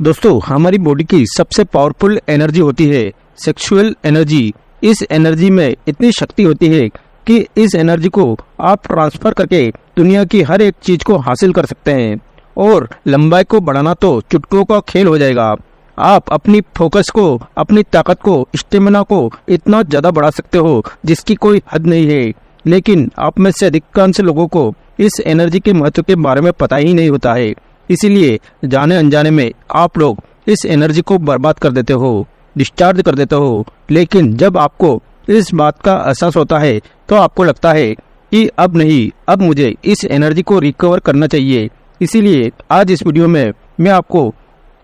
दोस्तों, हमारी बॉडी की सबसे पावरफुल एनर्जी होती है सेक्सुअल एनर्जी। इस एनर्जी में इतनी शक्ति होती है कि इस एनर्जी को आप ट्रांसफर करके दुनिया की हर एक चीज को हासिल कर सकते हैं। और लंबाई को बढ़ाना तो चुटकियों का खेल हो जाएगा। आप अपनी फोकस को, अपनी ताकत को, स्टेमिना को इतना ज्यादा बढ़ा सकते हो जिसकी कोई हद नहीं है। लेकिन आप में से अधिकांश लोगों को इस एनर्जी के महत्व के बारे में पता ही नहीं होता है। इसीलिए जाने अनजाने में आप लोग इस एनर्जी को बर्बाद कर देते हो, डिस्चार्ज कर देते हो। लेकिन जब आपको इस बात का एहसास होता है तो आपको लगता है कि अब नहीं, अब मुझे इस एनर्जी को रिकवर करना चाहिए। इसीलिए आज इस वीडियो में मैं आपको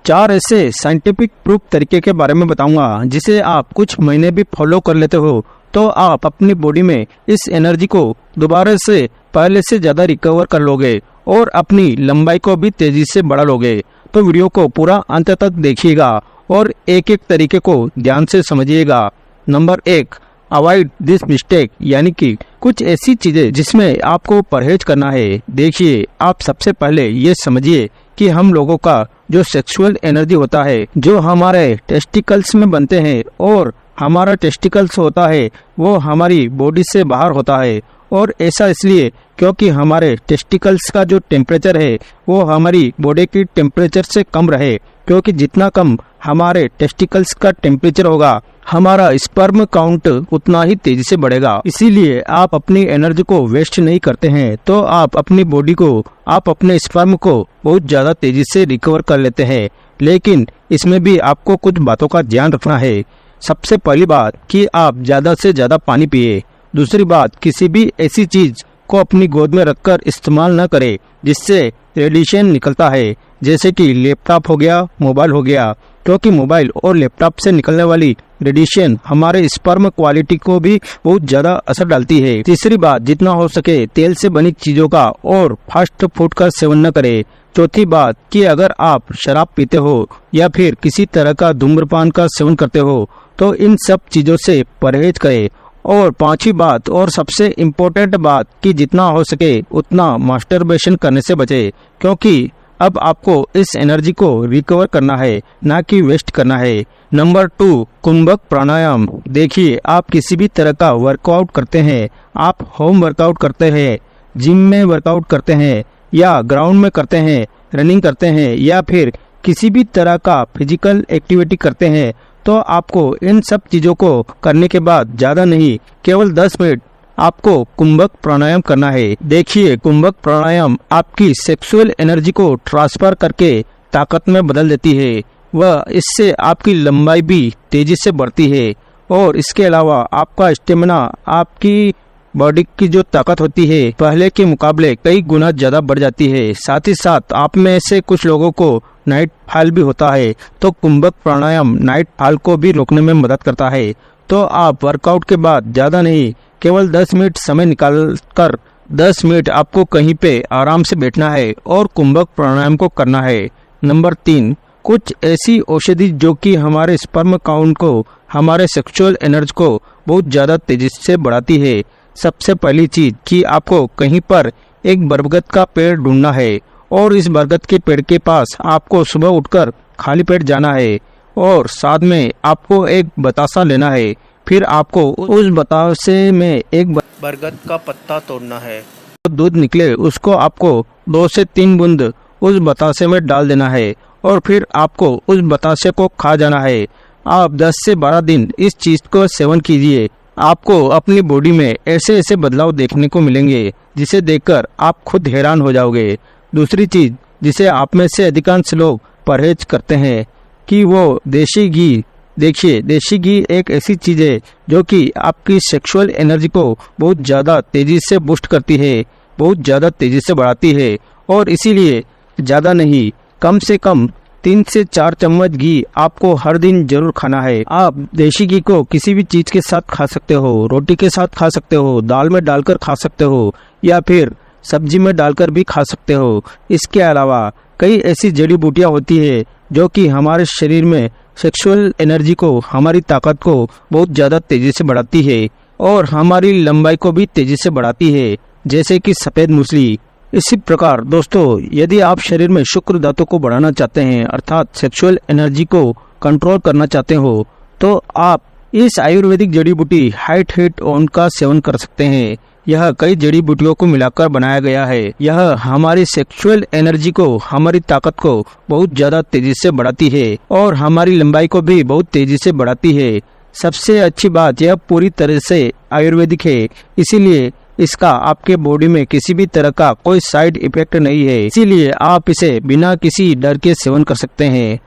4 ऐसे साइंटिफिक प्रूफ तरीके के बारे में बताऊंगा जिसे आप कुछ महीने भी फॉलो कर लेते हो तो आप अपनी बॉडी में इस एनर्जी को दोबारा से पहले से ज्यादा रिकवर कर लोगे और अपनी लंबाई को भी तेजी से बढ़ा लोगे। तो वीडियो को पूरा अंत तक देखिएगा और एक एक तरीके को ध्यान से समझिएगा। नंबर 1, अवॉइड दिस मिस्टेक, यानी कि कुछ ऐसी चीजें जिसमें आपको परहेज करना है। देखिए, आप सबसे पहले ये समझिए कि हम लोगों का जो सेक्सुअल एनर्जी होता है, जो हमारे टेस्टिकल्स में बनते हैं, और हमारा टेस्टिकल्स होता है वो हमारी बॉडी से बाहर होता है। और ऐसा इसलिए क्योंकि हमारे टेस्टिकल्स का जो टेम्परेचर है वो हमारी बॉडी की टेम्परेचर से कम रहे, क्योंकि जितना कम हमारे टेस्टिकल्स का टेम्परेचर होगा हमारा स्पर्म काउंट उतना ही तेजी से बढ़ेगा। इसीलिए आप अपनी एनर्जी को वेस्ट नहीं करते हैं तो आप अपनी बॉडी को, आप अपने स्पर्म को बहुत ज्यादा तेजी से रिकवर कर लेते हैं। लेकिन इसमें भी आपको कुछ बातों का ध्यान रखना है। सबसे पहली बात कि आप ज्यादा से ज्यादा पानी पिए। दूसरी बात, किसी भी ऐसी चीज को अपनी गोद में रखकर इस्तेमाल न करें जिससे रेडिएशन निकलता है, जैसे कि लैपटॉप हो गया, मोबाइल हो गया, क्योंकि मोबाइल और लैपटॉप से निकलने वाली रेडिएशन हमारे स्पर्म क्वालिटी को भी बहुत ज्यादा असर डालती है। तीसरी बात, जितना हो सके तेल से बनी चीजों का और फास्ट फूड का सेवन न करें। चौथी बात कि अगर आप शराब पीते हो या फिर किसी तरह का धूम्रपान का सेवन करते हो तो इन सब चीजों से परहेज करें। और पांचवी बात और सबसे इम्पोर्टेंट बात कि जितना हो सके उतना मास्टरबेशन करने से बचे, क्योंकि अब आपको इस एनर्जी को रिकवर करना है, ना कि वेस्ट करना है। नंबर 2, कुंभक प्राणायाम। देखिए, आप किसी भी तरह का वर्कआउट करते हैं, आप होम वर्कआउट करते हैं, जिम में वर्कआउट करते हैं या ग्राउंड में करते हैं, रनिंग करते हैं या फिर किसी भी तरह का फिजिकल एक्टिविटी करते हैं, तो आपको इन सब चीजों को करने के बाद ज्यादा नहीं, केवल 10 मिनट आपको कुंभक प्राणायाम करना है। देखिए, कुंभक प्राणायाम आपकी सेक्सुअल एनर्जी को ट्रांसफर करके ताकत में बदल देती है। वह इससे आपकी लंबाई भी तेजी से बढ़ती है और इसके अलावा आपका स्टेमिना, आपकी बॉडी की जो ताकत होती है पहले के मुकाबले कई गुना ज्यादा बढ़ जाती है। साथ ही साथ आप में से कुछ लोगों को नाइट फॉल भी होता है, तो कुंभक प्राणायाम नाइट फॉल को भी रोकने में मदद करता है। तो आप वर्कआउट के बाद ज्यादा नहीं, केवल 10 मिनट समय निकाल कर 10 मिनट आपको कहीं पे आराम से बैठना है और कुंभक प्राणायाम को करना है। नंबर 3, कुछ ऐसी औषधि जो कि हमारे स्पर्म काउंट को, हमारे सेक्सुअल एनर्जी को बहुत ज्यादा तेजी से बढ़ाती है। सबसे पहली चीज कि आपको कहीं पर एक बरगद का पेड़ ढूंढना है और इस बरगद के पेड़ के पास आपको सुबह उठकर खाली पेट जाना है और साथ में आपको एक बतासा लेना है। फिर आपको उस बतासे में एक बरगद का पत्ता तोड़ना है। तो दूध निकले उसको आपको 2 से 3 बूंद उस बतासे में डाल देना है और फिर आपको उस बतासे को खा जाना है। आप 10 से 12 दिन इस चीज को सेवन कीजिए। आपको अपनी बॉडी में ऐसे ऐसे बदलाव देखने को मिलेंगे जिसे देखकर आप खुद हैरान हो जाओगे। दूसरी चीज जिसे आप में से अधिकांश लोग परहेज करते हैं कि वो देशी घी। देखिए, देशी घी एक ऐसी चीज है जो कि आपकी सेक्सुअल एनर्जी को बहुत ज्यादा तेजी से बूस्ट करती है, बहुत ज्यादा तेजी से बढ़ाती है। और इसीलिए ज्यादा नहीं, कम से कम 3 से 4 चम्मच घी आपको हर दिन जरूर खाना है। आप देशी घी को किसी भी चीज के साथ खा सकते हो, रोटी के साथ खा सकते हो, दाल में डालकर खा सकते हो या फिर सब्जी में डालकर भी खा सकते हो। इसके अलावा कई ऐसी जड़ी बूटियां होती है जो कि हमारे शरीर में सेक्सुअल एनर्जी को, हमारी ताकत को बहुत ज्यादा तेजी से बढ़ाती है और हमारी लंबाई को भी तेजी से बढ़ाती है, जैसे कि सफेद मूसली, इसी प्रकार दोस्तों, यदि आप शरीर में शुक्र धातु को बढ़ाना चाहते हैं अर्थात सेक्सुअल एनर्जी को कंट्रोल करना चाहते हो, तो आप इस आयुर्वेदिक जड़ी बूटी हाइट हिट ऑन का सेवन कर सकते हैं। यह कई जड़ी बूटियों को मिलाकर बनाया गया है। यह हमारी सेक्सुअल एनर्जी को, हमारी ताकत को बहुत ज्यादा तेजी से बढ़ाती है और हमारी लंबाई को भी बहुत तेजी से बढ़ाती है। सबसे अच्छी बात, यह पूरी तरह से आयुर्वेदिक है, इसीलिए इसका आपके बॉडी में किसी भी तरह का कोई साइड इफेक्ट नहीं है। इसीलिए आप इसे बिना किसी डर के सेवन कर सकते हैं।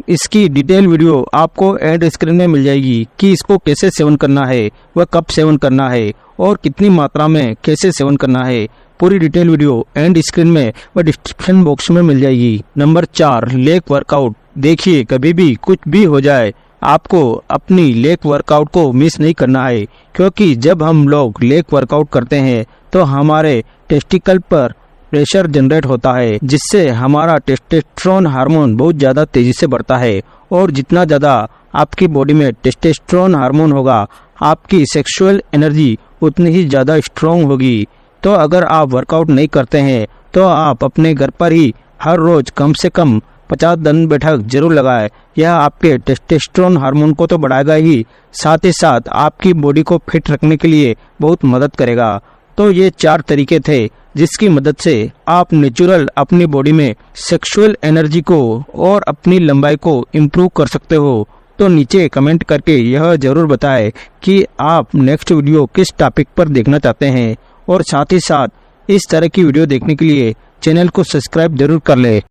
इसकी डिटेल वीडियो आपको एंड स्क्रीन में मिल जाएगी कि इसको कैसे सेवन करना है, वह कब सेवन करना है और कितनी मात्रा में कैसे सेवन करना है। पूरी डिटेल वीडियो एंड स्क्रीन में व डिस्क्रिप्शन बॉक्स में मिल जाएगी। Number 4, leg workout. देखिए, कभी भी कुछ भी हो जाए, आपको अपनी लेग वर्कआउट को मिस नहीं करना है, क्योंकि जब हम लोग लेग वर्कआउट करते हैं तो हमारे टेस्टिकल पर प्रेशर जनरेट होता है, जिससे हमारा टेस्टोस्टेरोन हार्मोन बहुत ज़्यादा तेजी से बढ़ता है। और जितना ज़्यादा आपकी बॉडी में टेस्टोस्टेरोन हार्मोन होगा, आपकी सेक्सुअल एनर्जी उतनी ही ज़्यादा स्ट्रॉन्ग होगी। तो अगर आप वर्कआउट नहीं करते हैं तो आप अपने घर पर ही हर रोज़ कम से कम 50 दंड बैठक जरूर लगाएं। यह आपके टेस्टोस्टेरोन हार्मोन को तो बढ़ाएगा ही, साथ ही साथ आपकी बॉडी को फिट रखने के लिए बहुत मदद करेगा। तो ये 4 तरीके थे जिसकी मदद से आप नेचुरल अपनी बॉडी में सेक्सुअल एनर्जी को और अपनी लंबाई को इम्प्रूव कर सकते हो। तो नीचे कमेंट करके यह जरूर बताएं कि आप नेक्स्ट वीडियो किस टॉपिक पर देखना चाहते हैं, और साथ ही साथ इस तरह की वीडियो देखने के लिए चैनल को सब्सक्राइब जरूर कर ले।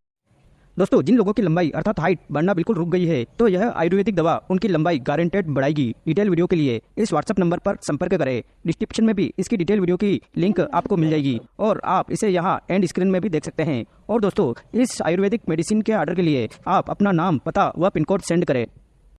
दोस्तों, जिन लोगों की लंबाई अर्थात हाइट बढ़ना बिल्कुल रुक गई है, तो यह आयुर्वेदिक दवा उनकी लंबाई गारंटेड बढ़ाएगी। डिटेल वीडियो के लिए इस व्हाट्सएप नंबर पर संपर्क करें। डिस्क्रिप्शन में भी इसकी डिटेल वीडियो की लिंक आपको मिल जाएगी और आप इसे यहाँ एंड स्क्रीन में भी देख सकते हैं। और दोस्तों, इस आयुर्वेदिक मेडिसिन के ऑर्डर के लिए आप अपना नाम, पता व पिन कोड सेंड करें।